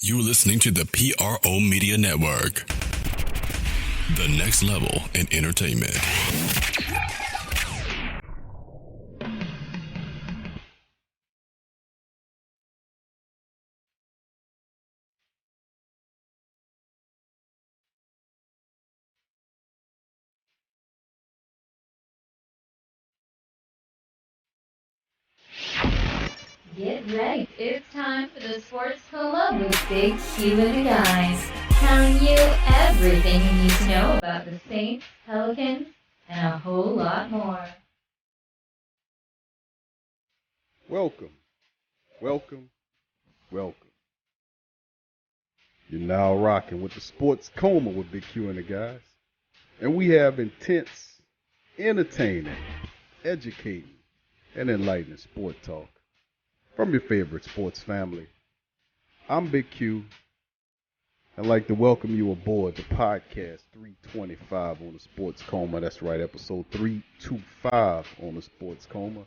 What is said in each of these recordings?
You're listening to the PRO Media Network, the next level in entertainment. Get ready. It's time for the Sports Coma with Big Q and the guys, telling you everything you need to know about the Saints, Pelicans, and a whole lot more. Welcome. You're now rocking with the Sports Coma with Big Q and the guys. And we have intense, entertaining, educating, and enlightening sport talk from your favorite sports family. I'm Big Q. I'd like to welcome you aboard the podcast 325 on the Sports Coma. That's right, episode 325 on the Sports Coma.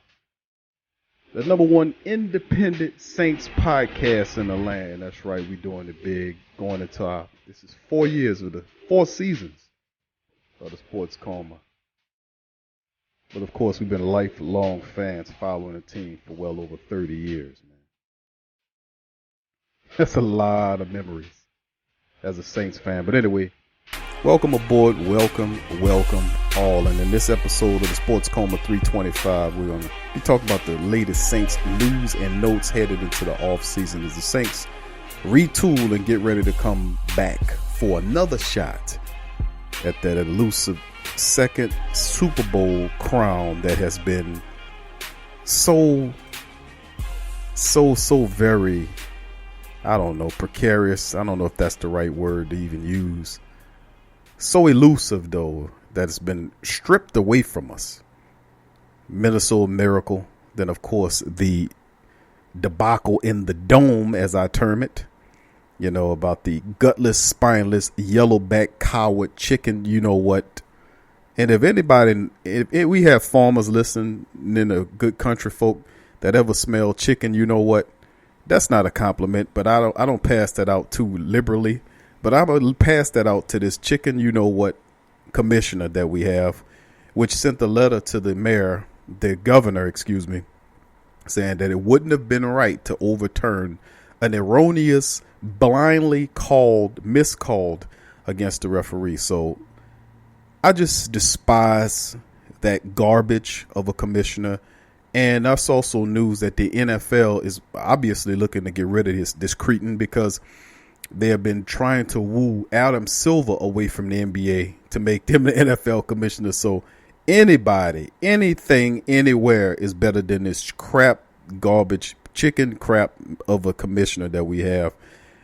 The number one independent Saints podcast in the land. That's right, we're doing it big. Going into this is 4 seasons of the Sports Coma. But of course, we've been lifelong fans following the team for well over 30 years, man. That's a lot of memories as a Saints fan. But anyway, welcome aboard, welcome all. And in this episode of the Sports Coma 325, we're going to be talking about the latest Saints news and notes headed into the offseason as the Saints retool and get ready to come back for another shot at that elusive second Super Bowl crown that has been so very, I don't know, precarious. I don't know if that's the right word to even use. So elusive, though, that it's been stripped away from us. Minnesota Miracle. Then, of course, the debacle in the dome, as I term it. You know, about the gutless, spineless, yellowback, coward chicken, you know what. And if anybody, if we have farmers listening in the good country folk that ever smell chicken, you know what. That's not a compliment, but I don't pass that out too liberally. But I'm going to pass that out to this chicken, you know what, commissioner that we have, which sent a letter to the governor, saying that it wouldn't have been right to overturn an erroneous, blindly miscalled against the referee. So I just despise that garbage of a commissioner. And that's also news that the NFL is obviously looking to get rid of this cretin because they have been trying to woo Adam Silver away from the NBA to make them the NFL commissioner. So anybody, anything, anywhere is better than this crap, garbage, chicken crap of a commissioner that we have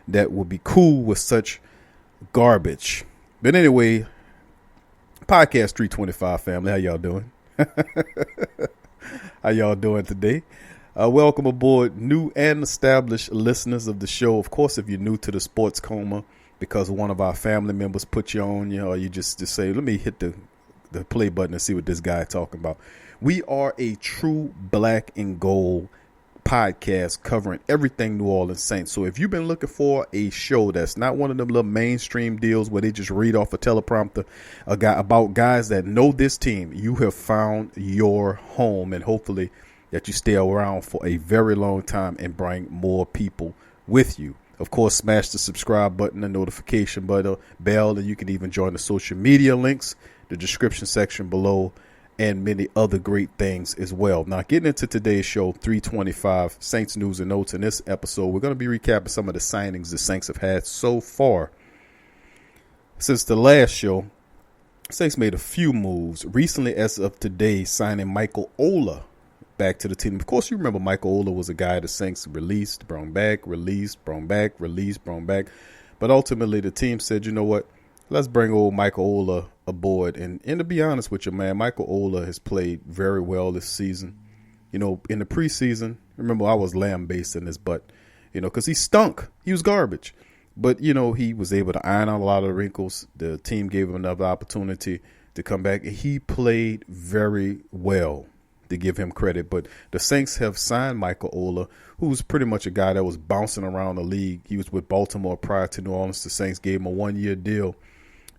that would be cool with such garbage. But anyway, podcast 325 family, how y'all doing? How y'all doing today? Welcome aboard new and established listeners of the show. Of course, if you're new to the Sports Coma because one of our family members put you on, or you just say, let me hit the play button and see what this guy talking about. We are a true black and gold podcast covering everything New Orleans Saints. So if you've been looking for a show that's not one of them little mainstream deals where they just read off a teleprompter about guys that know this team, you have found your home, and hopefully that you stay around for a very long time and bring more people with you. Of course, smash the subscribe button, the notification bell, and you can even join the social media links, the description section below, and many other great things as well. Now, getting into today's show, 325 Saints news and notes. In this episode, we're going to be recapping some of the signings the Saints have had so far. Since the last show, Saints made a few moves recently, as of today, signing Michel Ola back to the team. Of course, you remember Michel Ola was a guy the Saints released, brought back, released, brought back, released, brought back. But ultimately, the team said, you know what? Let's bring old Michel Ola aboard. And to be honest with you, man, Michel Ola has played very well this season. You know, in the preseason, remember I was lambasting his butt, because he stunk. He was garbage. But, he was able to iron out a lot of the wrinkles. The team gave him another opportunity to come back. He played very well. to give him credit. But the Saints have signed Michel Ola, who's pretty much a guy that was bouncing around the league. He was with Baltimore prior to New Orleans. The Saints gave him a 1-year deal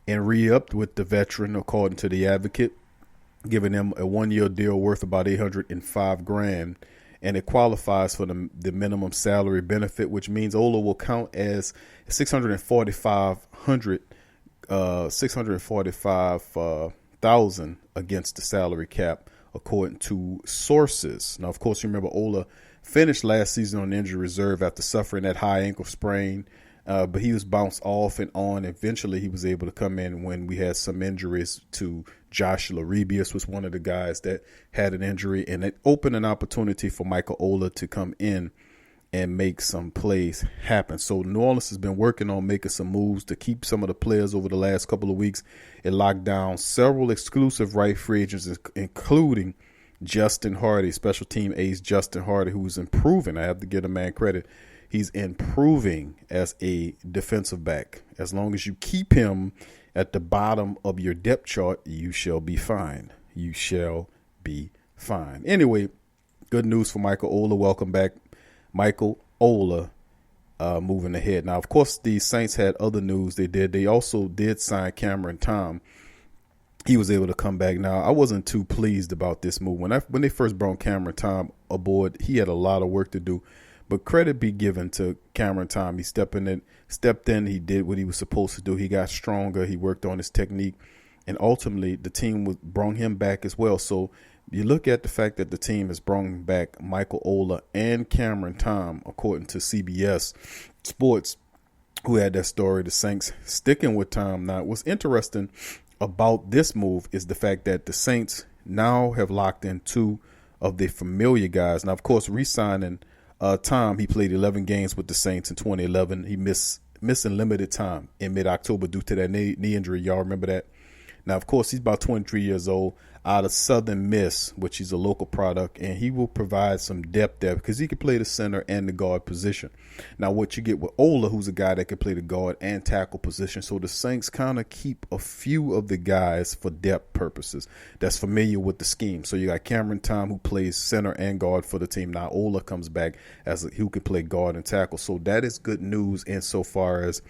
and re-upped with the veteran, according to the Advocate, giving him a 1-year deal worth about $805,000. And it qualifies for the minimum salary benefit, which means Ola will count as $645,000 against the salary cap, according to sources. Now, of course, you remember Ola finished last season on injury reserve after suffering that high ankle sprain, but he was bounced off and on. Eventually, he was able to come in when we had some injuries to Josh Laribius was one of the guys that had an injury, and it opened an opportunity for Michel Ola to come in and make some plays happen. So New Orleans has been working on making some moves to keep some of the players over the last couple of weeks. It locked down several exclusive right free agents, including Justin Hardy, special team ace Justin Hardy, who's improving. I have to give a man credit. He's improving as a defensive back. As long as you keep him at the bottom of your depth chart, you shall be fine. You shall be fine. Anyway, good news for Michel Ola. Welcome back, Michel Ola, moving ahead. Now, of course, the Saints had other news they did. They also did sign Cameron Tom. He was able to come back. Now, I wasn't too pleased about this move. When they first brought Cameron Tom aboard, he had a lot of work to do. But credit be given to Cameron Tom. He stepped in. He did what he was supposed to do. He got stronger. He worked on his technique. And ultimately, the team brought him back as well. So you look at the fact that the team has brought back Michel Ola and Cameron Tom, according to CBS Sports, who had that story, the Saints sticking with Tom. Now, what's interesting about this move is the fact that the Saints now have locked in two of their familiar guys. Now, of course, re-signing Tom, he played 11 games with the Saints in 2011. He missing limited time in mid-October due to that knee injury. Y'all remember that? Now, of course, he's about 23 years old, out of Southern Miss, which is a local product, and he will provide some depth there because he can play the center and the guard position. Now, what you get with Ola, who's a guy that can play the guard and tackle position, so the Saints kind of keep a few of the guys for depth purposes that's familiar with the scheme. So you got Cameron Tom, who plays center and guard for the team. Now, Ola comes back as who can play guard and tackle. So that is good news insofar as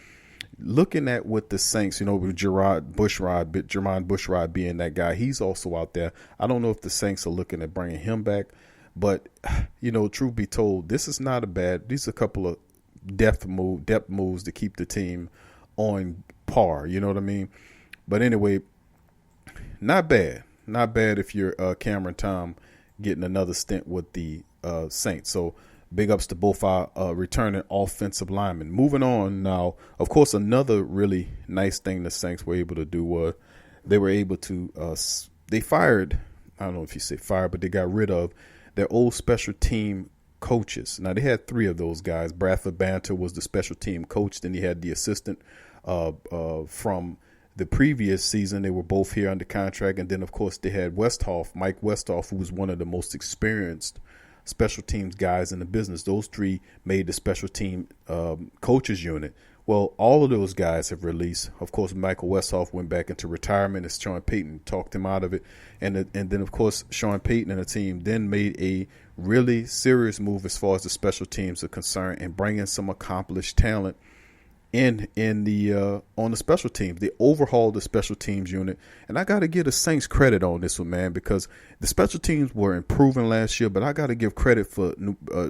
looking at what the Saints, with Jermon Bushrod being that guy, he's also out there. I don't know if the Saints are looking at bringing him back, but, truth be told, this is not these are a couple of depth moves to keep the team on par. You know what I mean? But anyway, not bad. Not bad if you're Cameron Tom getting another stint with the Saints. So, big ups to both our returning offensive linemen. Moving on now, of course, another really nice thing the Saints were able to do was they were able to they fired, I don't know if you say fired, but they got rid of their old special team coaches. Now, they had three of those guys. Bradford Banter was the special team coach. Then he had the assistant from the previous season. They were both here under contract. And then, of course, they had Mike Westhoff, who was one of the most experienced special teams guys in the business. Those three made the special team coaches unit. Well, all of those guys have released. Of course, Michael Westhoff went back into retirement as Sean Payton talked him out of it. And then, of course, Sean Payton and the team then made a really serious move as far as the special teams are concerned and bringing some accomplished talent in the on the special teams. They overhauled the special teams unit, and I got to give the Saints credit on this one, man, because the special teams were improving last year. But I got to give credit for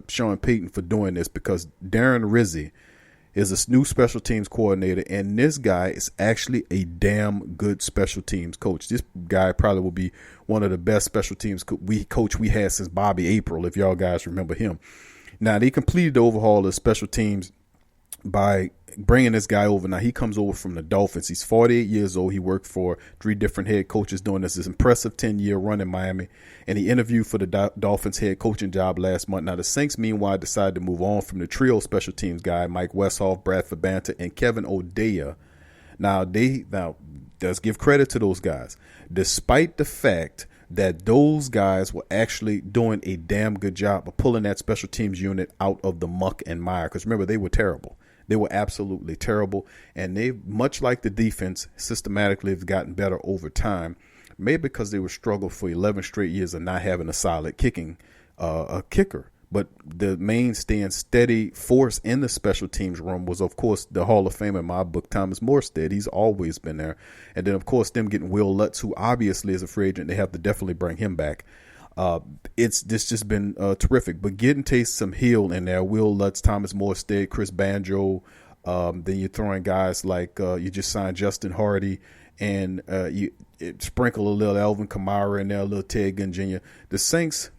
Sean Payton for doing this, because Darren Rizzi is a new special teams coordinator, and this guy is actually a damn good special teams coach. This guy probably will be one of the best special teams coach we had since Bobby April, if y'all guys remember him. Now, they completed the overhaul of special teams by bringing this guy over. Now, he comes over from the Dolphins. He's 48 years old. He worked for 3 different head coaches doing this impressive 10-year run in Miami, and he interviewed for the Dolphins head coaching job last month. Now, the Saints, meanwhile, decided to move on from the trio special teams guy, Mike Westhoff, Bradford Banter, and Kevin O'Dea. Now, does give credit to those guys, despite the fact that those guys were actually doing a damn good job of pulling that special teams unit out of the muck and mire. Because remember, they were terrible. They were absolutely terrible. And they, much like the defense, systematically have gotten better over time. maybe because they were struggling for 11 straight years of not having a solid a kicker. But the mainstay and steady force in the special teams room was, of course, the Hall of Fame in my book, Thomas Morstead. He's always been there. And then, of course, them getting Will Lutz, who obviously is a free agent. They have to definitely bring him back. It's just been terrific. But getting Taysom Hill in there, Will Lutz, Thomas Morstead, Chris Banjo. Then you're throwing guys like you just signed Justin Hardy, and you sprinkle a little Alvin Kamara in there, a little Ted Ginn Jr. The Saints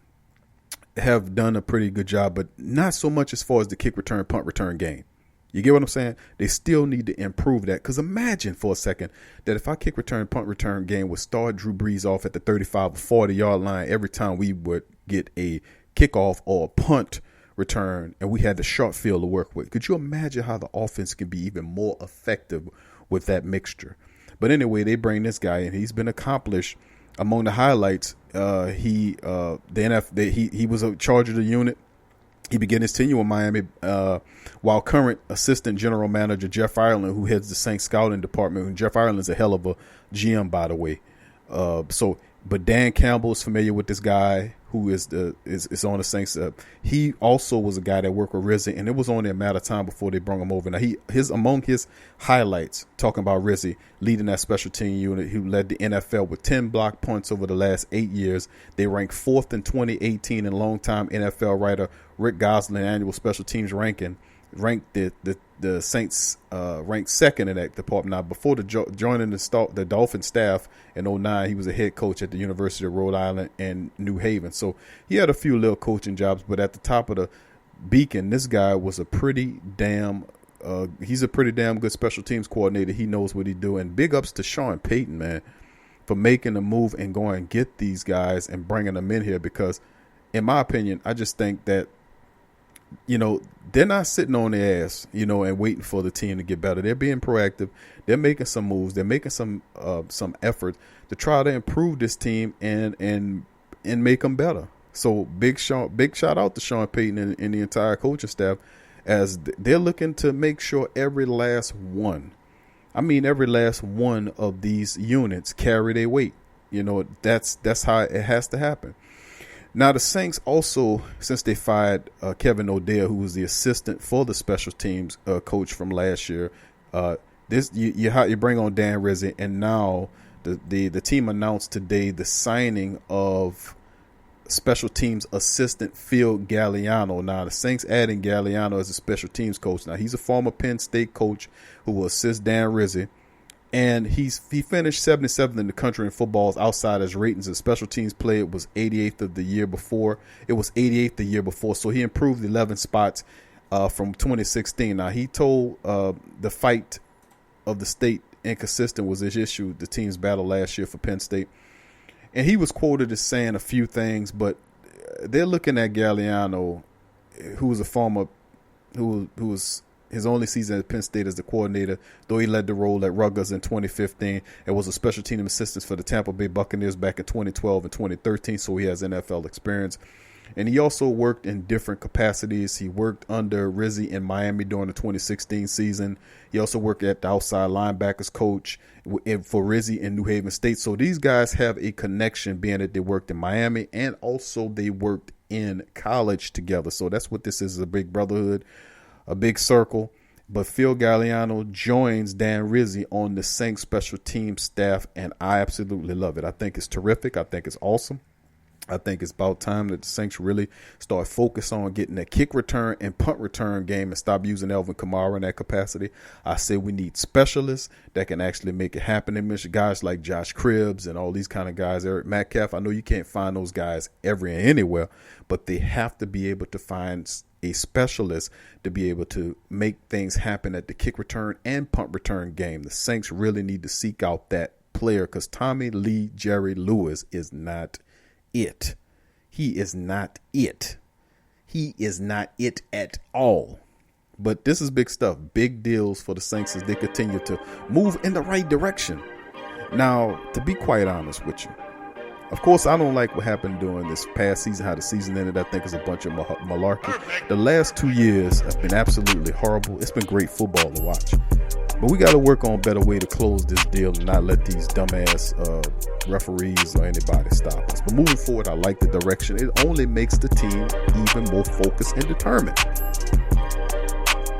have done a pretty good job, but not so much as far as the kick return, punt return game. You get what I'm saying? They still need to improve that, because imagine for a second that if our kick return, punt return game would start Drew Brees off at the 35 or 40 yard line every time we would get a kickoff or a punt return, and we had the short field to work with. Could you imagine how the offense can be even more effective with that mixture? But anyway, they bring this guy in. He's been accomplished. Among the highlights, he was a charge of the unit. He began his tenure in Miami while current assistant general manager Jeff Ireland, who heads the Saints scouting department, and Jeff Ireland's a hell of a GM, by the way. But Dan Campbell is familiar with this guy who is on the Saints. He also was a guy that worked with Rizzi, and it was only a matter of time before they brought him over. Now, among his highlights, talking about Rizzi leading that special team unit, who led the NFL with 10 block punts over the last 8 years. They ranked 4th in 2018, and longtime NFL writer Rick Gosselin annual special teams ranking ranked the Saints ranked 2nd in that department. Now, before joining the Dolphin staff in 2009, he was a head coach at the University of Rhode Island and New Haven. So he had a few little coaching jobs, but at the top of the beacon, this guy was he's a pretty damn good special teams coordinator. He knows what he's doing. Big ups to Sean Payton, man, for making the move and going and get these guys and bringing them in here, because in my opinion, I just think that, they're not sitting on their ass, and waiting for the team to get better. They're being proactive. They're making some moves. They're making some effort to try to improve this team and make them better. So big shout out to Sean Payton and the entire coaching staff, as they're looking to make sure every last one of these units carry their weight. That's how it has to happen. Now, the Saints also, since they fired Kevin O'Dell, who was the assistant for the special teams coach from last year, you bring on Dan Rizzi, and now the team announced today the signing of special teams assistant Phil Galliano. Now, the Saints adding Galliano as a special teams coach. Now, he's a former Penn State coach who will assist Dan Rizzi. And he finished 77th in the country in football's outsiders ratings. His special teams play was 88th the year before. It was 88th the year before. So he improved 11 spots from 2016. Now, he told the fight of the state inconsistent was his issue, the team's battle last year for Penn State. And he was quoted as saying a few things, but they're looking at Galliano, who was his only season at Penn State as the coordinator, though he led the role at Rutgers in 2015 and was a special team assistant for the Tampa Bay Buccaneers back in 2012 and 2013, so he has NFL experience. And he also worked in different capacities. He worked under Rizzi in Miami during the 2016 season. He also worked at the outside linebackers coach for Rizzi in New Haven State. So these guys have a connection, being that they worked in Miami and also they worked in college together. So that's what this is, a big brotherhood, a big circle. But Phil Galliano joins Dan Rizzi on the Saints special team staff, and I absolutely love it. I think it's terrific. I think it's awesome. I think it's about time that the Saints really start focus on getting that kick return and punt return game and stop using Alvin Kamara in that capacity. I say we need specialists that can actually make it happen. And mention guys like Josh Cribbs and all these kind of guys, Eric Metcalf. I know you can't find those guys anywhere, but they have to be able to find a specialist to be able to make things happen at the kick return and punt return game. The Saints really need to seek out that player, because Tommy Lee Jerry Lewis is not it. He is not it. He is not it at all. But this is big stuff. Big deals for the Saints as they continue to move in the right direction. Now, to be quite honest with you, of course, I don't like what happened during this past season, how the season ended. I think it's a bunch of malarkey. The last 2 years have been absolutely horrible. It's been great football to watch. But we got to work on a better way to close this deal and not let these dumbass referees or anybody stop us. But moving forward, I like the direction. It only makes the team even more focused and determined.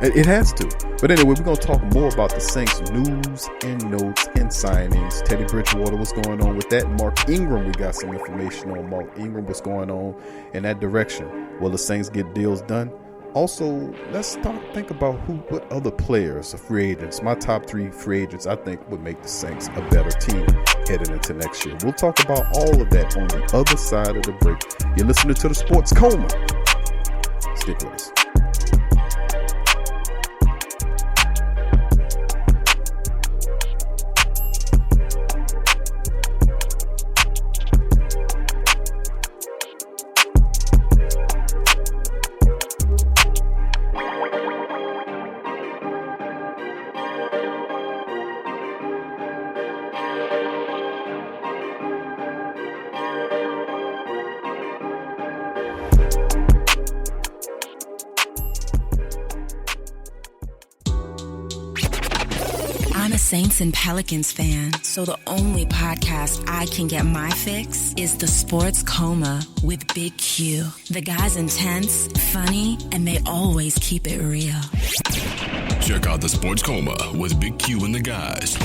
It has to. But anyway, we're going to talk more about the Saints news and notes and signings. Teddy Bridgewater, what's going on with that? Mark Ingram, we got some information on Mark Ingram, what's going on in that direction. Will the Saints get deals done? Also, let's think about what other players are free agents. My top 3 free agents, I think, would make the Saints a better team heading into next year. We'll talk about all of that on the other side of the break. You're listening to the Sports Coma. Stick with us. I'm a Saints and Pelicans fan, so the only podcast I can get my fix is the Sports Coma with Big Q. The guy's intense, funny, and they always keep it real. Check out the Sports Coma with Big Q and the guys.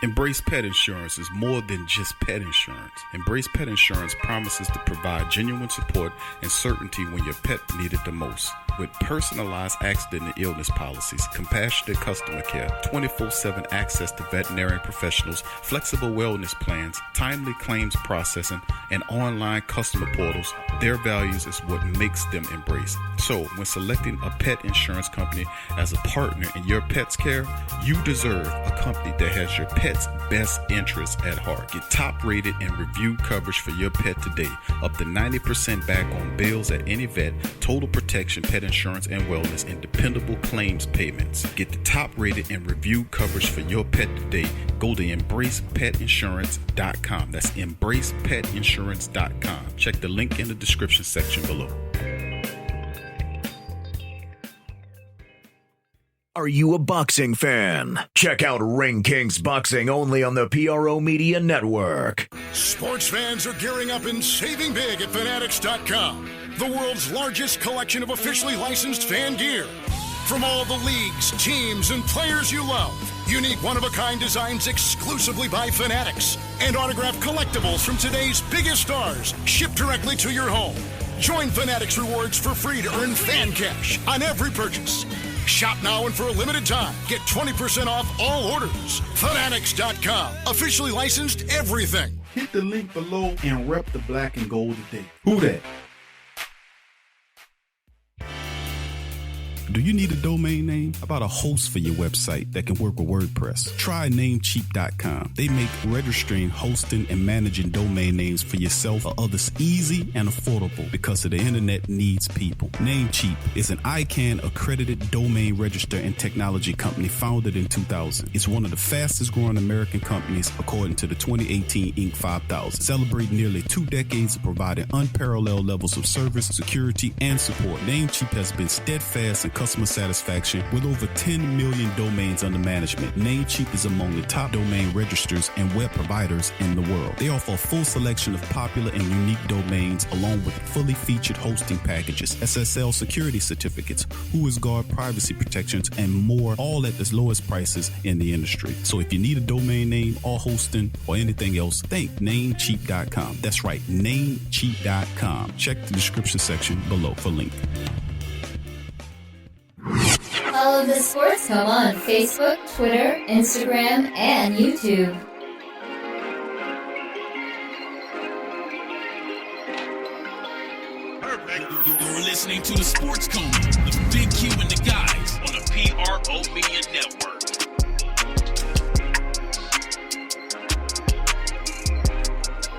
Embrace Pet Insurance is more than just pet insurance. Embrace Pet Insurance promises to provide genuine support and certainty when your pet needed the most. With personalized accident and illness policies, compassionate customer care, 24/7 access to veterinary professionals, flexible wellness plans, timely claims processing, and online customer portals, their values is what makes them Embrace. So, when selecting a pet insurance company as a partner in your pet's care, you deserve a company that has your pet's best interests at heart. Get top-rated and reviewed coverage for your pet today. Up to 90% back on bills at any vet, total protection, pet insurance and wellness, and dependable claims payments. Get the top-rated and reviewed coverage for your pet today. Go to embracepetinsurance.com. That's embracepetinsurance.com. Check the link in the description section below. Are you a boxing fan? Check out Ring Kings Boxing only on the PRO Media Network. Sports fans are gearing up and saving big at Fanatics.com, the world's largest collection of officially licensed fan gear. From all the leagues, teams, and players you love, unique one-of-a-kind designs exclusively by Fanatics, and autographed collectibles from today's biggest stars shipped directly to your home. Join Fanatics Rewards for free to earn fan cash on every purchase. Shop now and for a limited time, get 20% off all orders. Fanatics.com, officially licensed everything. Hit the link below and rep the black and gold today. Who that? Do you need a domain name? How about a host for your website that can work with WordPress? Try Namecheap.com. They make registering, hosting, and managing domain names for yourself or others easy and affordable because the internet needs people. Namecheap is an ICANN accredited domain register and technology company founded in 2000. It's one of the fastest growing American companies according to the 2018 Inc. 5000. Celebrating nearly 2 decades of providing unparalleled levels of service, security, and support. Namecheap has been steadfast in customer satisfaction with over 10 million domains under management. Namecheap is among the top domain registers and web providers in the world. They offer a full selection of popular and unique domains along with fully featured hosting packages, SSL security certificates, WhoisGuard privacy protections, and more, all at the lowest prices in the industry. So if you need a domain name or hosting or anything else, think Namecheap.com. That's right, Namecheap.com. Check the description section below for link. Follow the Sports Coma on Facebook, Twitter, Instagram, and YouTube. You're listening to the Sports Coma with Big Q and the guys on the PRO Media Network.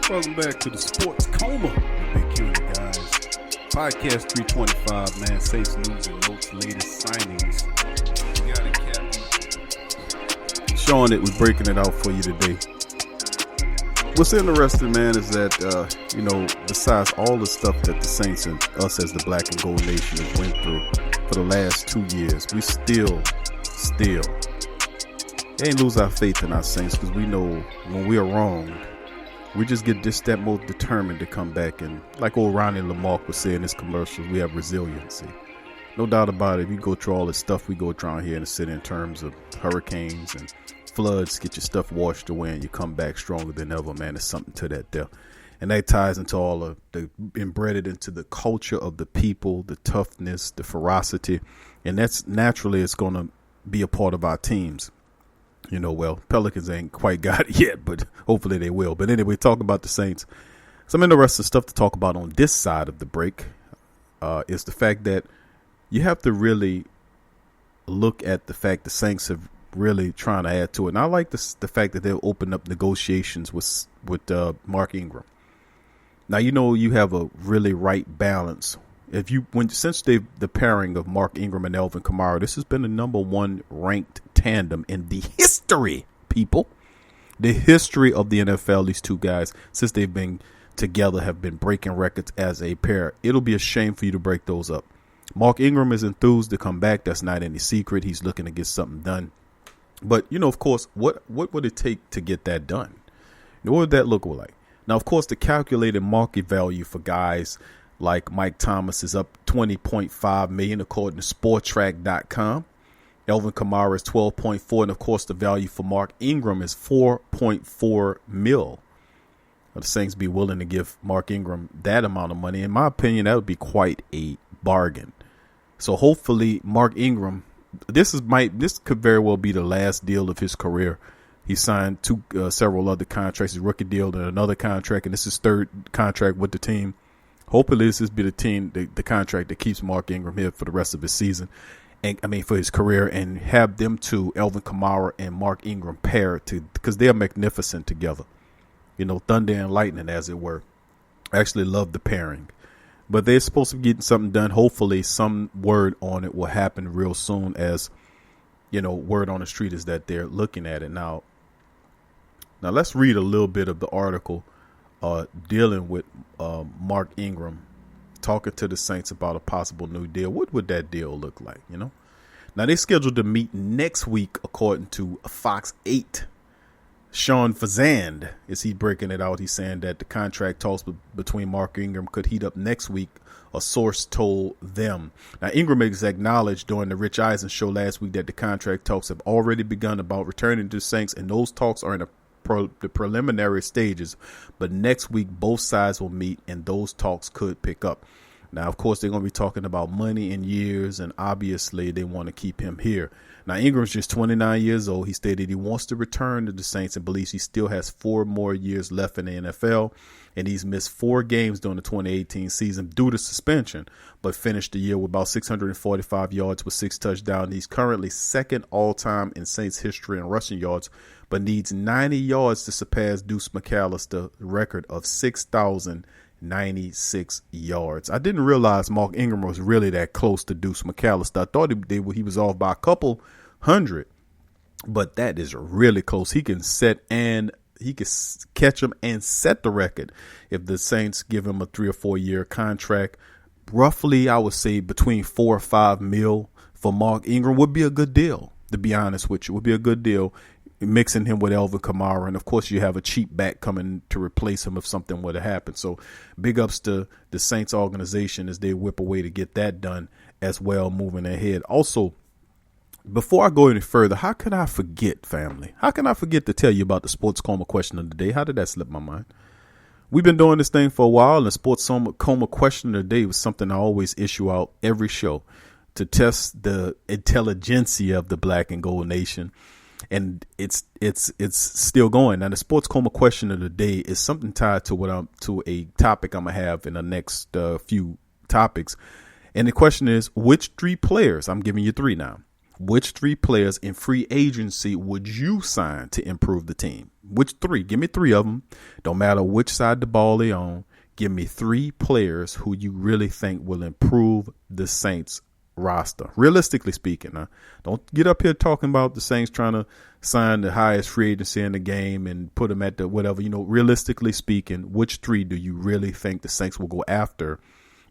Welcome back to the Sports Coma with Big Q and the guys. Podcast 325, man. Saints news and notes, latest signings. We got it, Captain. Showing it, we're breaking it out for you today. What's interesting, man, is that, besides all the stuff that the Saints and us as the Black and Gold Nation have went through, for the last 2 years, we still ain't lose our faith in our Saints, because we know when we are wronged, we just get that more determined to come back. And like old Ronnie Lamarck would say in his commercials, we have resiliency. No doubt about it. If you go through all the stuff we go through here in the city in terms of hurricanes and floods, get your stuff washed away and you come back stronger than ever, man. There's something to that there. And that ties into all of the embedded into the culture of the people, the toughness, the ferocity. And that's naturally, it's going to be a part of our teams. You know, well, Pelicans ain't quite got it yet, but hopefully they will. But anyway, talking about the Saints, some interesting stuff to talk about on this side of the break is the fact that you have to really look at the fact the Saints have really trying to add to it. And I like the fact that they'll open up negotiations with Mark Ingram. Now, you know, you have a really right balance. Since the pairing of Mark Ingram and Alvin Kamara, this has been the number one ranked tandem in the history, people. The history of the NFL, these two guys, since they've been together, have been breaking records as a pair. It'll be a shame for you to break those up. Mark Ingram is enthused to come back. That's not any secret. He's looking to get something done. But, you know, of course, what would it take to get that done? What would that look like? Now, of course, the calculated market value for guys like Mike Thomas is up $20.5 million, according to Spotrac.com. Alvin Kamara is $12.4, and of course, the value for Mark Ingram is $4.4 million. The Saints be willing to give Mark Ingram that amount of money. In my opinion, that would be quite a bargain. So hopefully, Mark Ingram, this could very well be the last deal of his career. He signed several other contracts, his rookie deal and another contract, and this is his third contract with the team. Hopefully, this will be the contract that keeps Mark Ingram here for the rest of his season, for his career, and have them two, Alvin Kamara and Mark Ingram, paired because they are magnificent together. You know, thunder and lightning, as it were. I actually love the pairing. But they're supposed to be getting something done. Hopefully, some word on it will happen real soon, as, you know, word on the street is that they're looking at it now. Now, let's read a little bit of the article dealing with Mark Ingram talking to the Saints about a possible new deal. What would that deal look like, you know? Now, they're scheduled to meet next week, according to Fox 8. Sean Fazand, is he breaking it out? He's saying that the contract talks between Mark Ingram could heat up next week, a source told them. Now, Ingram has acknowledged during the Rich Eisen show last week that the contract talks have already begun about returning to the Saints, and those talks are in the preliminary stages. But next week, both sides will meet, and those talks could pick up. Now, of course, they're going to be talking about money and years, and obviously they want to keep him here. Now, Ingram's just 29 years old. He stated he wants to return to the Saints and believes he still has 4 more years left in the NFL. And he's missed 4 games during the 2018 season due to suspension, but finished the year with about 645 yards with 6 touchdowns. He's currently second all-time in Saints history in rushing yards, but needs 90 yards to surpass Deuce McAllister's record of 6,096 yards. I didn't realize Mark Ingram was really that close to Deuce McAllister. I thought he was off by a couple hundred, but that is really close. He can catch him and set the record if the Saints give him a 3 or 4 year contract. Roughly, I would say between 4 or 5 mil for Mark Ingram would be a good deal. To be honest with you, would be a good deal. Mixing him with Alvin Kamara, and of course you have a cheap back coming to replace him if something were to happen. So big ups to the Saints organization as they whip away to get that done as well, moving ahead. Also, before I go any further, how can I forget, family? How can I forget to tell you about the Sports Coma question of the day? How did that slip my mind? We've been doing this thing for a while, and the Sports Coma question of the day was something I always issue out every show to test the intelligentsia of the Black and Gold Nation. And it's still going. Now, the Sports Coma question of the day is something tied to a topic I'm gonna have in the next few topics. And the question is, which 3 players? I'm giving you 3 now. Which 3 players in free agency would you sign to improve the team? Which 3? Give me 3 of them. Don't matter which side of the ball they on. Give me 3 players who you really think will improve the Saints roster, realistically speaking. Now, don't get up here talking about the Saints trying to sign the highest free agency in the game and put them at the whatever. You know, realistically speaking, which 3 do you really think the Saints will go after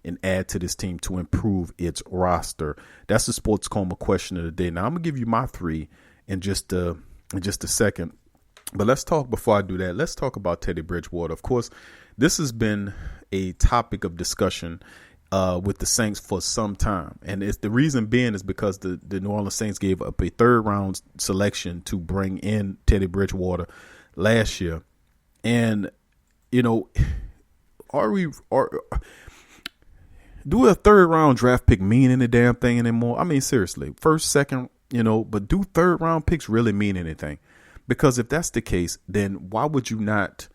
and add to this team to improve its roster? That's the Sports Coma question of the day. Now I'm gonna give you my three in just a second, but let's talk before I do that. Let's talk about Teddy Bridgewater. Of course, this has been a topic of discussion with the Saints for some time, and the reason being is because the New Orleans Saints gave up a third round selection to bring in Teddy Bridgewater last year, and do a third round draft pick mean any damn thing anymore? I mean, seriously, first, second, but do third round picks really mean anything? Because if that's the case, then why would you not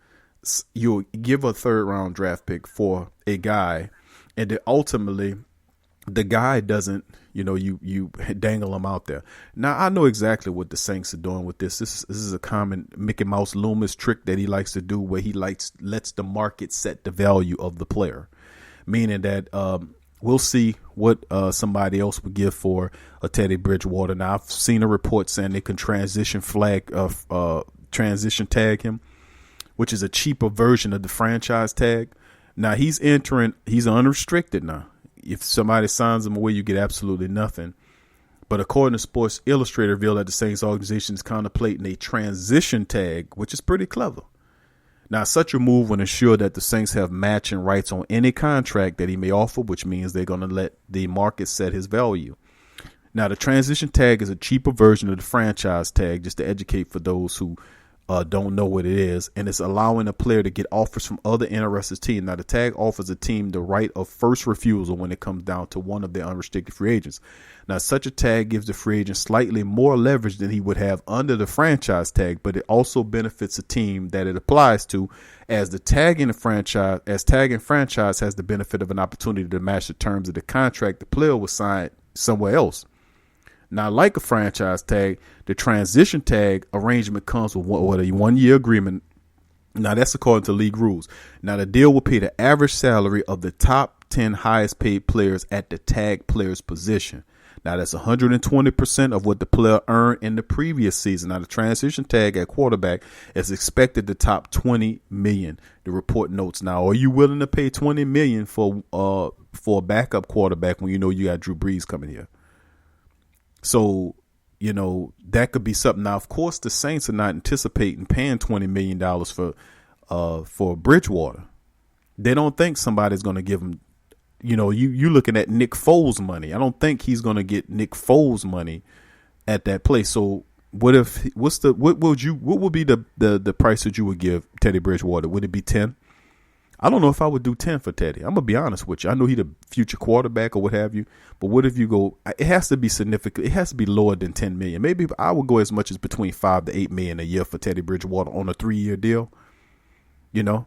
give a third round draft pick for a guy, and then ultimately the guy doesn't, you dangle him out there. Now, I know exactly what the Saints are doing with this. This is a common Mickey Mouse Loomis trick that he likes to do, where he lets the market set the value of the player, meaning that we'll see what somebody else would give for a Teddy Bridgewater. Now, I've seen a report saying they can transition tag him, which is a cheaper version of the franchise tag. Now, he's unrestricted now. If somebody signs him away, you get absolutely nothing. But according to Sports Illustrated, revealed that the Saints organization is contemplating a transition tag, which is pretty clever. Now, such a move will ensure that the Saints have matching rights on any contract that he may offer, which means they're going to let the market set his value. Now, the transition tag is a cheaper version of the franchise tag, just to educate for those who don't know what it is, and it's allowing a player to get offers from other interested teams. Now, the tag offers a team the right of first refusal when it comes down to one of their unrestricted free agents. Now, such a tag gives the free agent slightly more leverage than he would have under the franchise tag, but it also benefits the team that it applies to, as tagging franchise has the benefit of an opportunity to match the terms of the contract the player was signed somewhere else. Now, like a franchise tag, the transition tag arrangement comes with a 1 year agreement. Now, that's according to league rules. Now, the deal will pay the average salary of the top 10 highest paid players at the tag player's position. Now, that's 120% of what the player earned in the previous season. Now, the transition tag at quarterback is expected to top $20 million. The report notes. Now, are you willing to pay $20 million for a backup quarterback when you know you got Drew Brees coming here? So, that could be something. Now, of course, the Saints are not anticipating paying $20 million for Bridgewater. They don't think somebody's going to give him, you looking at Nick Foles money. I don't think he's going to get Nick Foles money at that place. So what would be the price that you would give Teddy Bridgewater? Would it be 10? I don't know if I would do 10 for Teddy. I'm going to be honest with you. I know he's the future quarterback or what have you, but what if you go, it has to be significant. It has to be lower than 10 million. Maybe I would go as much as between 5 to 8 million a year for Teddy Bridgewater on a 3-year deal, and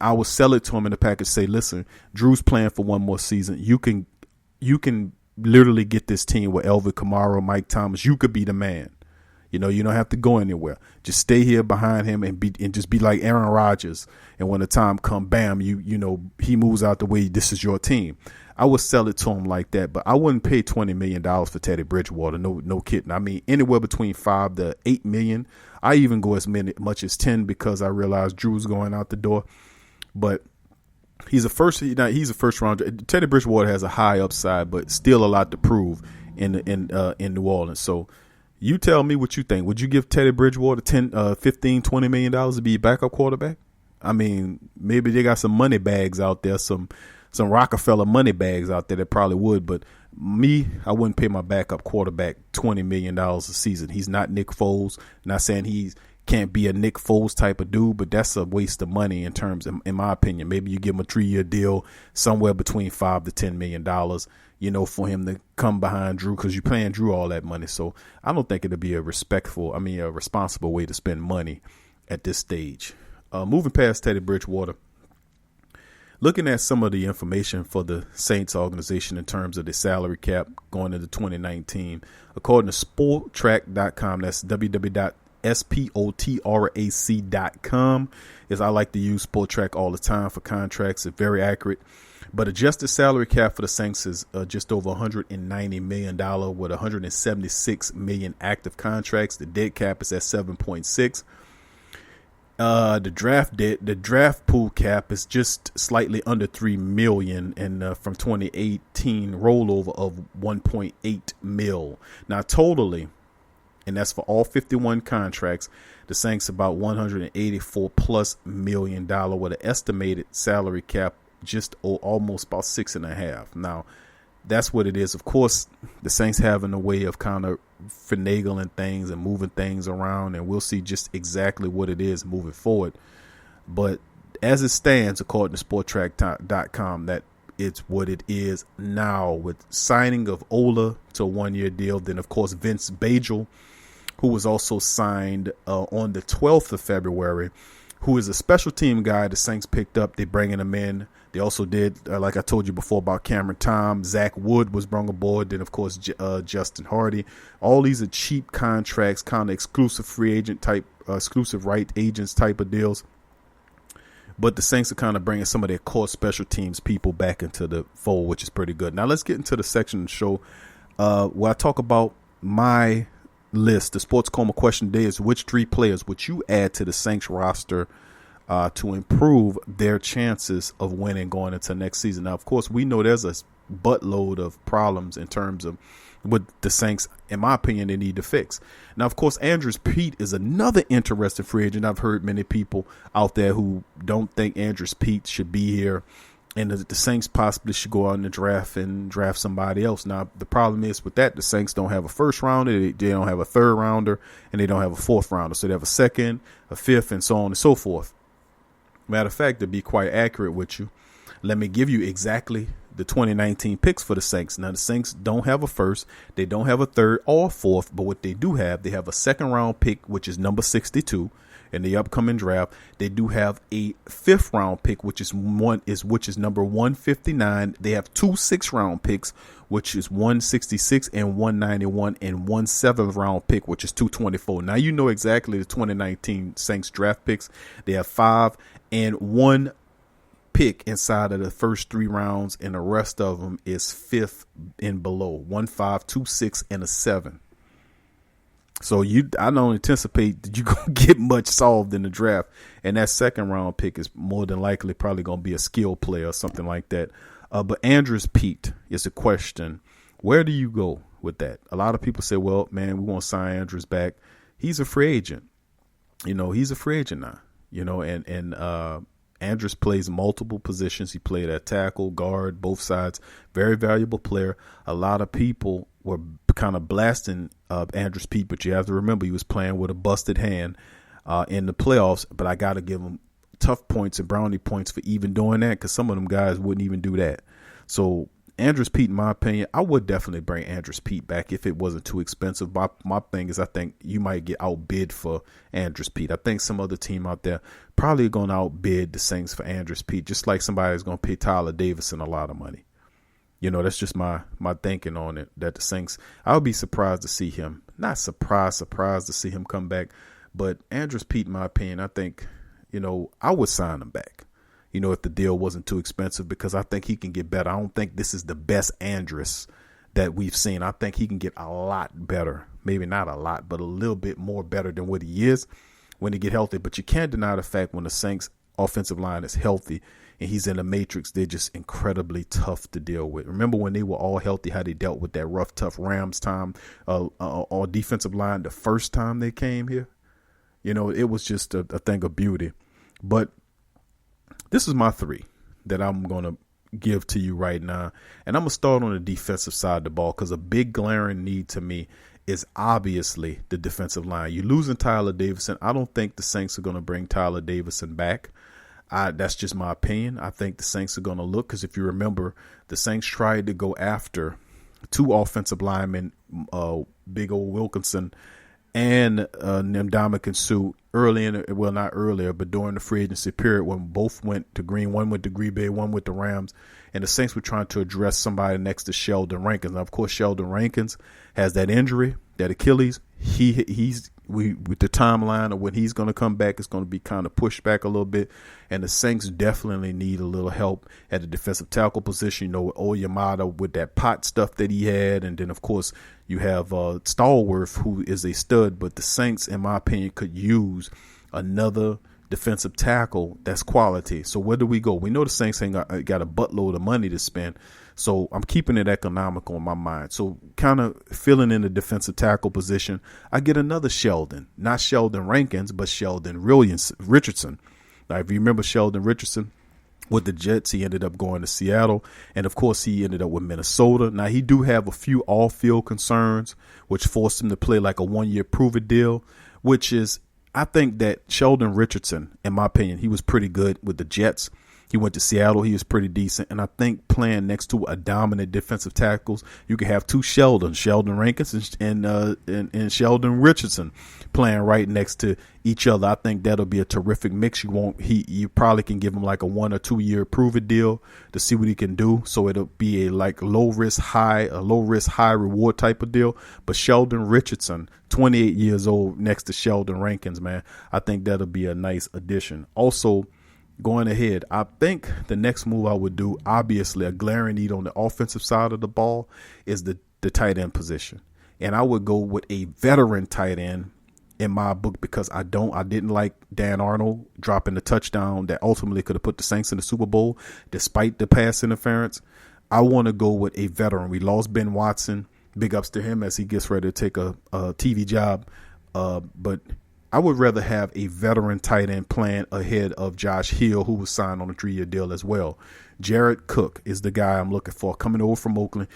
I would sell it to him in the package, say, listen, Drew's playing for one more season. You can literally get this team with Elvin Kamara, Mike Thomas. You could be the man. You don't have to go anywhere. Just stay here behind him and just be like Aaron Rodgers. And when the time comes, bam, he moves out the way. This is your team. I would sell it to him like that, but I wouldn't pay $20 million for Teddy Bridgewater. No kidding. I mean, anywhere between 5 to 8 million. I even go as much as 10 because I realize Drew's going out the door. But he's a first round. Teddy Bridgewater has a high upside, but still a lot to prove in New Orleans. So. You tell me what you think. Would you give Teddy Bridgewater $10, $15, $20 million to be a backup quarterback? I mean, maybe they got some money bags out there, some Rockefeller money bags out there that probably would. But me, I wouldn't pay my backup quarterback $20 million a season. He's not Nick Foles. Not saying he can't be a Nick Foles type of dude, but that's a waste of money in my opinion. Maybe you give him a 3-year deal somewhere between $5 to $10 million. For him to come behind Drew, because you're paying Drew all that money. So I don't think it'll be a responsible way to spend money at this stage. Moving past Teddy Bridgewater, looking at some of the information for the Saints organization in terms of the salary cap going into 2019, according to Spotrac.com, that's www.spotrac.com, as I like to use Spotrac all the time for contracts. It's very accurate. But adjusted salary cap for the Saints is just over $190 million with 176 million active contracts. The dead cap is at 7.6. The draft pool cap is just slightly under $3 million, and from 2018 rollover of 1.8 mil. Now totally, and that's for all 51 contracts, the Saints about $184+ million with an estimated salary cap just almost about 6.5. Now that's what it is. Of course, the Saints having a way of kind of finagling things and moving things around, and we'll see just exactly what it is moving forward. But as it stands, according to SportTrack.com, that it's what it is now, with signing of Ola to a 1-year deal. Then, of course, Vince Basil, who was also signed on the 12th of February, who is a special team guy the Saints picked up. They're bringing him in. They also did, like I told you before about Cameron Tom, Zach Wood was brought aboard. Then, of course, Justin Hardy. All these are cheap contracts, kind of exclusive free agent type, exclusive right agents type of deals. But the Saints are kind of bringing some of their core special teams people back into the fold, which is pretty good. Now, let's get into the section of the show where I talk about my list. The Sports Coma question today is, which 3 players would you add to the Saints roster to improve their chances of winning going into next season? Now, of course, we know there's a buttload of problems in terms of what the Saints, in my opinion, they need to fix. Now, of course, Andrus Peat is another interesting free agent. I've heard many people out there who don't think Andrus Peat should be here, and the Saints possibly should go out in the draft and draft somebody else. Now, the problem is with that, the Saints don't have a first rounder, they don't have a third rounder, and they don't have a fourth rounder. So they have a second, a fifth, and so on and so forth. Matter of fact, to be quite accurate with you, let me give you exactly the 2019 picks for the Saints. Now, the Saints don't have a first, they don't have a third or a fourth, but what they do have, they have a second round pick, which is number 62 in the upcoming draft. They do have a 5th round pick, which is number 159. They have 2 6th round picks, which is 166 and 191, and 1 7th round pick, which is 224. Now you know exactly the 2019 Saints draft picks. They have 5 and 1 pick inside of the first 3 rounds, and the rest of them is 5th and below, 1 5, 2 6, and a 7. So I don't anticipate that you're going to get much solved in the draft. And that second round pick is more than likely probably going to be a skill player or something like that. But Andrus Peat is a question. Where do you go with that? A lot of people say, well, man, we want to sign Andrus back. He's a free agent. He's a free agent now. And Andrus plays multiple positions. He played at tackle, guard, both sides. Very valuable player. A lot of people were kind of blasting Andrus Peat, but you have to remember he was playing with a busted hand in the playoffs. But I got to give him tough points and brownie points for even doing that, because some of them guys wouldn't even do that. So Andrus Peat, in my opinion, I would definitely bring Andrus Peat back if it wasn't too expensive. My thing is, I think you might get outbid for Andrus Peat. I think some other team out there probably going to outbid the Saints for Andrus Peat, just like somebody's going to pay Tyler Davison a lot of money. That's just my thinking on it, that the Saints, I would be surprised to see him. Not surprised to see him come back. But Andrus Peat, in my opinion, I think, I would sign him back, if the deal wasn't too expensive, because I think he can get better. I don't think this is the best Andrus that we've seen. I think he can get a lot better. Maybe not a lot, but a little bit more better than what he is when he get healthy. But you can't deny the fact when the Saints offensive line is healthy and he's in the matrix, they're just incredibly tough to deal with. Remember when they were all healthy, how they dealt with that rough, tough Rams time, or defensive line the first time they came here? It was just a thing of beauty. But this is my 3 that I'm going to give to you right now. And I'm going to start on the defensive side of the ball, because a big glaring need to me is obviously the defensive line. You're losing Tyler Davison. I don't think the Saints are going to bring Tyler Davison back. That's just my opinion. I think the Saints are going to look, because if you remember, the Saints tried to go after 2 offensive linemen, Big Old Wilkinson and Ndamukong Suh not earlier, but during the free agency period, when both went to Green. One went to Green Bay, one with the Rams, and the Saints were trying to address somebody next to Sheldon Rankins. Now, of course, Sheldon Rankins has that injury, that Achilles. With the timeline of when he's going to come back, it's going to be kind of pushed back a little bit, and the Saints definitely need a little help at the defensive tackle position. Oyamada with that pot stuff that he had, and then of course you have Stallworth, who is a stud. But the Saints, in my opinion, could use another defensive tackle that's quality. So where do we go? We know the Saints ain't got a buttload of money to spend. So I'm keeping it economical in my mind. So kind of filling in the defensive tackle position, I get another Sheldon, not Sheldon Rankins, but Sheldon Richardson. Now, if you remember Sheldon Richardson with the Jets, he ended up going to Seattle. And of course, he ended up with Minnesota. Now, he do have a few off-field concerns, which forced him to play like a 1-year prove-it deal, which is, I think that Sheldon Richardson, in my opinion, he was pretty good with the Jets. He went to Seattle. He was pretty decent. And I think playing next to a dominant defensive tackles, you can have two Sheldon Rankins and Sheldon Richardson playing right next to each other. I think that'll be a terrific mix. You probably can give him like a 1 or 2 year prove it deal to see what he can do. So it'll be a like low risk, high reward type of deal. But Sheldon Richardson, 28 years old, next to Sheldon Rankins, man, I think that'll be a nice addition. Also, going ahead, I think the next move I would do, obviously a glaring need on the offensive side of the ball, is the tight end position. And I would go with a veteran tight end in my book because I didn't like Dan Arnold dropping the touchdown that ultimately could have put the Saints in the Super Bowl despite the pass interference. I want to go with a veteran. We lost Ben Watson. Big ups to him as he gets ready to take a TV job. But I would rather have a veteran tight end playing ahead of Josh Hill, who was signed on a 3-year deal as well. Jarrett Cook is the guy I'm looking for, coming over from Oakland.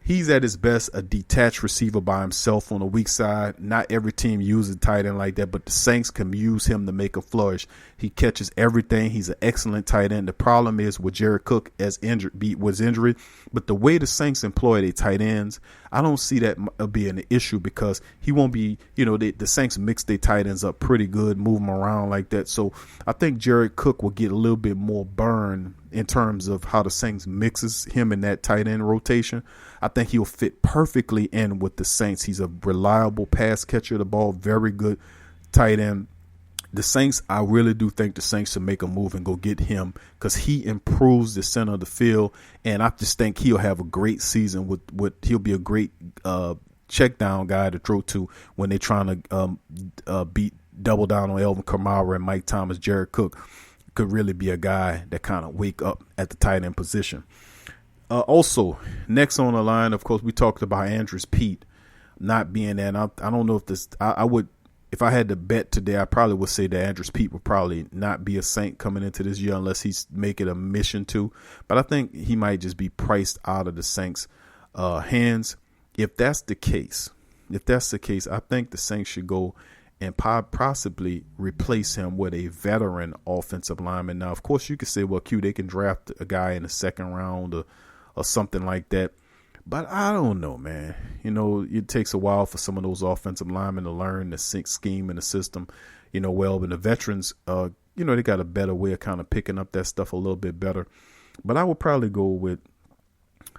He's at his best a detached receiver by himself on the weak side. Not every team uses a tight end like that, but the Saints can use him to make a flourish. He catches everything. He's an excellent tight end. The problem is with Jarrett Cook was injury, but the way the Saints employ their tight ends, I don't see that being an issue because he won't be, the Saints mix their tight ends up pretty good, move them around like that. So I think Jarrett Cook will get a little bit more burn in terms of how the Saints mixes him in that tight end rotation. I think he'll fit perfectly in with the Saints. He's a reliable pass catcher of the ball, very good tight end. The Saints, I really do think the Saints should make a move and go get him because he improves the center of the field, and I just think he'll have a great season. He'll be a great check down guy to throw to when they're trying to double down on Elvin Kamara and Mike Thomas. Jarrett Cook could really be a guy that kind of wake up at the tight end position. Also, next on the line, of course, we talked about Andrus Peat not being there. And I don't know if I would, if I had to bet today, I probably would say that Andrus Peat would probably not be a Saint coming into this year unless he's make it a mission to. But I think he might just be priced out of the Saints' hands. If that's the case, I think the Saints should go and possibly replace him with a veteran offensive lineman. Now, of course, you could say, well, they can draft a guy in the second round or something like that. But I don't know, man. It takes a while for some of those offensive linemen to learn the scheme and the system, and the veterans, they got a better way of kind of picking up that stuff a little bit better. But I would probably go with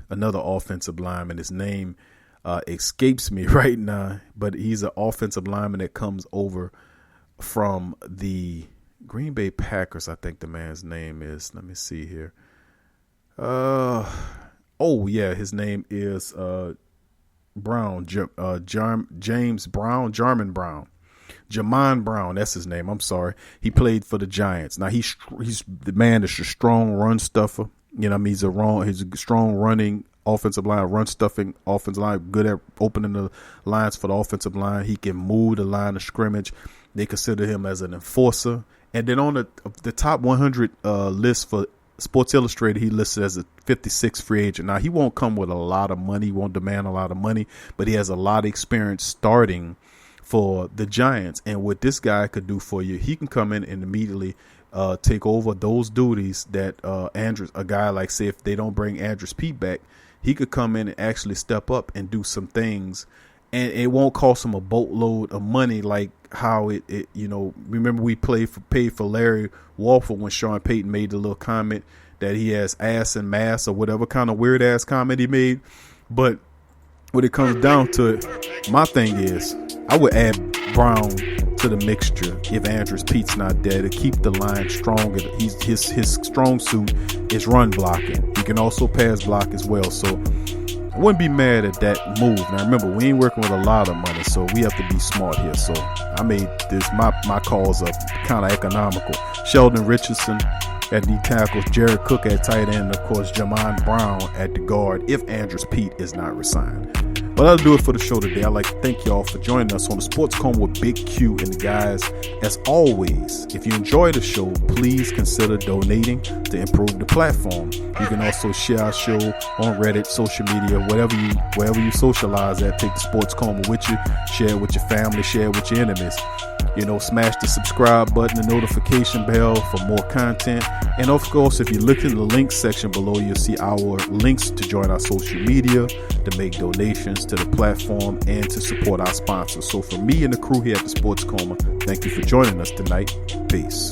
another offensive lineman. His name escapes me right now, but he's an offensive lineman that comes over from the Green Bay Packers. I think the man's name is, let me see here. His name is Brown, James Brown, Jamon Brown. That's his name. I'm sorry. He played for the Giants. Now he's the man that's a strong run stuffer. He's a strong running offensive line, run stuffing offensive line, good at opening the lines for the offensive line. He can move the line of scrimmage. They consider him as an enforcer. And then on the top 100 list for Sports Illustrated, he listed as a 56th free agent. Now, he won't come with a lot of money. He won't demand a lot of money, but he has a lot of experience starting for the Giants. And what this guy could do for you, he can come in and immediately take over those duties that a guy like, say, if they don't bring Andrus Peat back, he could come in and actually step up and do some things. And it won't cost him a boatload of money like how remember we paid for Larry Warford when Sean Payton made the little comment that he has ass and mass or whatever kind of weird ass comment he made. But when it comes down to it, my thing is I would add Brown to the mixture if Andrus Peat's not there to keep the line stronger. His strong suit is run blocking. He can also pass block as well. So I wouldn't be mad at that move. Now remember, we ain't working with a lot of money, so we have to be smart here. So I made this, my calls are kind of economical. Sheldon Richardson at the tackles, Jarrett Cook at tight end, and of course Jamon Brown at the guard if Andrus Peat is not resigned. But that'll do it for the show today. I'd like to thank y'all for joining us on the Sports Coma with Big Q and the guys. As always, if you enjoy the show, please consider donating to improve the platform. You can also share our show on Reddit, social media, wherever you socialize at. Take the Sports Coma with you, share it with your family, share it with your enemies. Smash the subscribe button, the notification bell for more content. And of course, if you look in the links section below, you'll see our links to join our social media, to make donations to the platform, and to support our sponsors. So for me and the crew here at the Sports Coma, thank you for joining us tonight. Peace.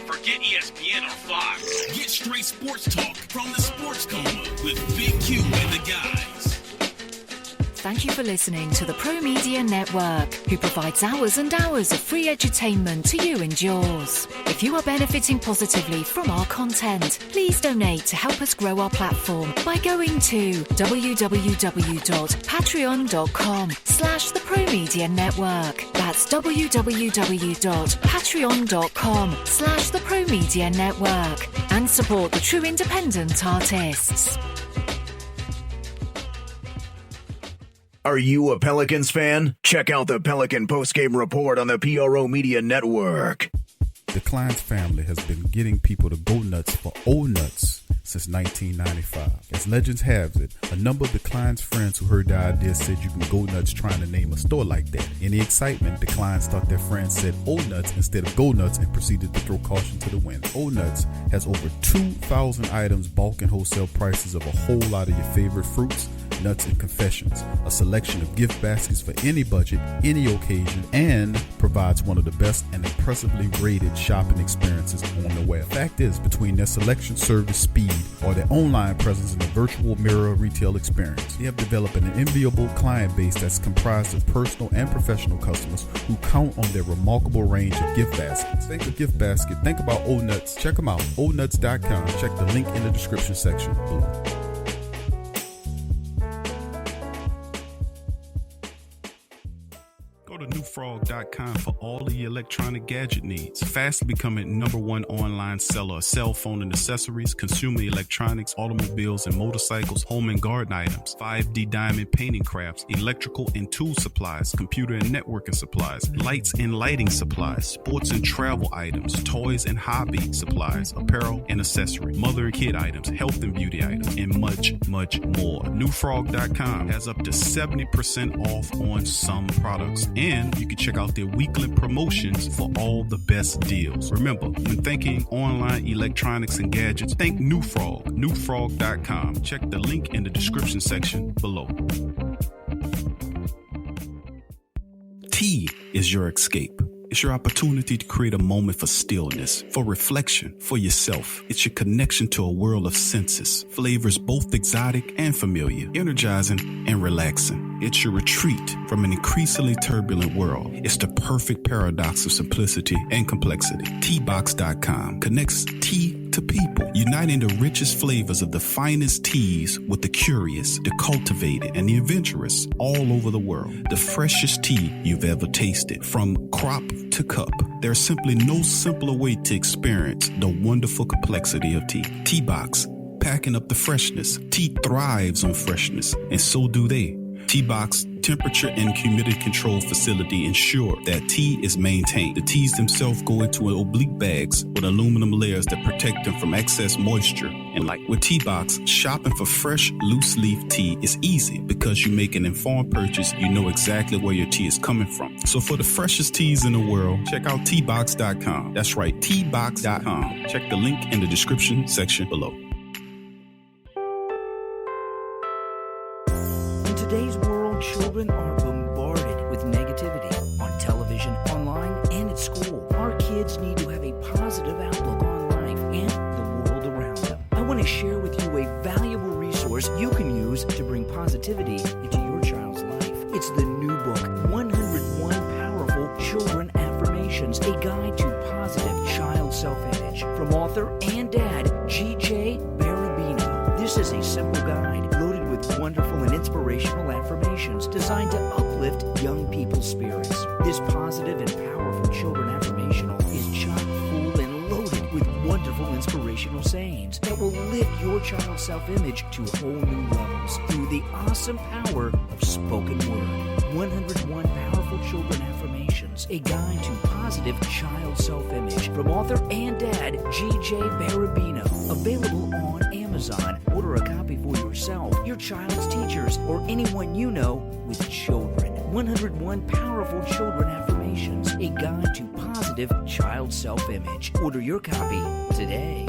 Forget ESPN or Fox. Get straight sports talk from the Sports Coma with Big Q and the guys. Thank you for listening to the Pro Media Network, who provides hours and hours of free edutainment to you and yours. If you are benefiting positively from our content, please donate to help us grow our platform by going to www.patreon.com/the Pro Media Network. That's www.patreon.com/the Pro Media Network, and support the true independent artists. Are you a Pelicans fan? Check out the Pelican postgame report on the PRO Media Network. The Kleins family has been getting people to go nuts for old nuts since 1995. As legends have it, a number of the Kleins friends who heard the idea said you can go nuts trying to name a store like that. In the excitement, the Kleins thought their friends said old nuts instead of go nuts and proceeded to throw caution to the wind. Old Nuts has over 2,000 items, bulk and wholesale prices of a whole lot of your favorite fruits, nuts, and confections, a selection of gift baskets for any budget, any occasion, and provides one of the best and impressively rated shopping experiences on the web. Fact is, between their selection, service, speed, or their online presence in the virtual mirror retail experience, they have developed an enviable client base that's comprised of personal and professional customers who count on their remarkable range of gift baskets. Think of gift basket, think about Old Nuts. Check them out, oldnuts.com. Check the link in the description section below. Go to newfrog.com for all of your electronic gadget needs. Fast becoming #1 online seller of cell phone and accessories, consumer electronics, automobiles and motorcycles, home and garden items, 5D diamond painting crafts, electrical and tool supplies, computer and networking supplies, lights and lighting supplies, sports and travel items, toys and hobby supplies, apparel and accessory, mother and kid items, health and beauty items, and much, much more. Newfrog.com has up to 70% off on some products. And you can check out their weekly promotions for all the best deals. Remember, when thinking online electronics and gadgets, think New Frog. Newfrog.com. Check the link in the description section below. Tea is your escape. It's your opportunity to create a moment for stillness, for reflection, for yourself. It's your connection to a world of senses, flavors both exotic and familiar, energizing and relaxing. It's your retreat from an increasingly turbulent world. It's the perfect paradox of simplicity and complexity. Teabox.com connects tea to people, uniting the richest flavors of the finest teas with the curious, the cultivated, and the adventurous all over the world. The freshest tea you've ever tasted, from crop to cup. There's simply no simpler way to experience the wonderful complexity of tea. Teabox packing up the freshness. Tea thrives on freshness, and so do they. T-Box temperature and humidity control facility ensure that tea is maintained. The teas themselves go into oblique bags with aluminum layers that protect them from excess moisture. And like with T-Box, shopping for fresh, loose leaf tea is easy because you make an informed purchase. You know exactly where your tea is coming from. So for the freshest teas in the world, check out tbox.com. That's right, tbox.com. Check the link in the description section below. In today's world, children are bombarded with negativity on television, online, and at school. Our kids need to have a positive outlook on life and the world around them. I want to share with you a valuable resource you can use to bring positivity into your child's life. It's the new book, 101 Powerful Children Affirmations, a guide to positive child self-image, from author and dad, G.J. Barabino. This is a simple guide loaded with wonderful and inspirational affirmations designed to uplift young people's spirits. This positive and powerful children affirmational is chock full and loaded with wonderful inspirational sayings that will lift your child's self-image to whole new levels through the awesome power of spoken word. 101 Powerful Children Affirmations, a guide to positive child self-image, from author and dad, G.J. Barabino. Available on Amazon. Order a copy for yourself, your child's teachers, or anyone you know with children. 101 Powerful Children Affirmations, a guide to positive child self-image. Order your copy today.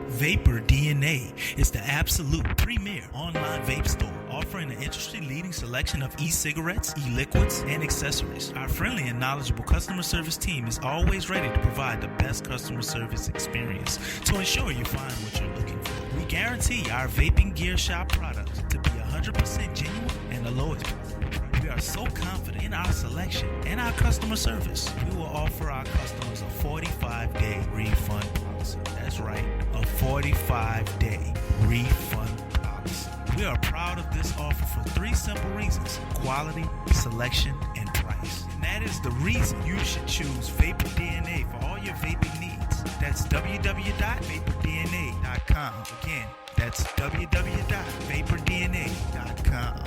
Vapor DNA is the absolute premier online vape store, offering an industry-leading selection of e-cigarettes, e-liquids, and accessories. Our friendly and knowledgeable customer service team is always ready to provide the best customer service experience to ensure you find what you're looking for. We guarantee our vaping gear shop products to be 100% genuine and the lowest price. We are so confident in our selection and our customer service. We will offer our customers a 45-day refund policy. That's right, a 45-day refund policy. We are proud of this offer for three simple reasons: quality, selection, and price. And that is the reason you should choose Vapor DNA for all your vaping needs. That's www.vapordna.com. Again, that's www.vapordna.com.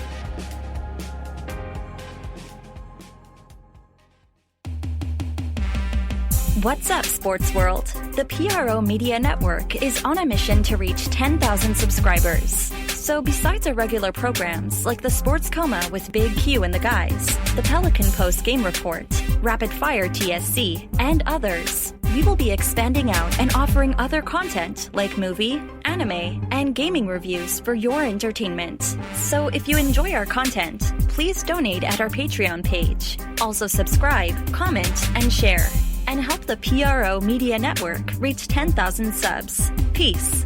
What's up, Sports World? The PRO Media Network is on a mission to reach 10,000 subscribers. So besides our regular programs like the Sports Coma with Big Q and the guys, the Pelican Post Game Report, Rapid Fire TSC, and others, we will be expanding out and offering other content like movie, anime, and gaming reviews for your entertainment. So if you enjoy our content, please donate at our Patreon page. Also subscribe, comment, and share, and help the PRO Media Network reach 10,000 subs. Peace.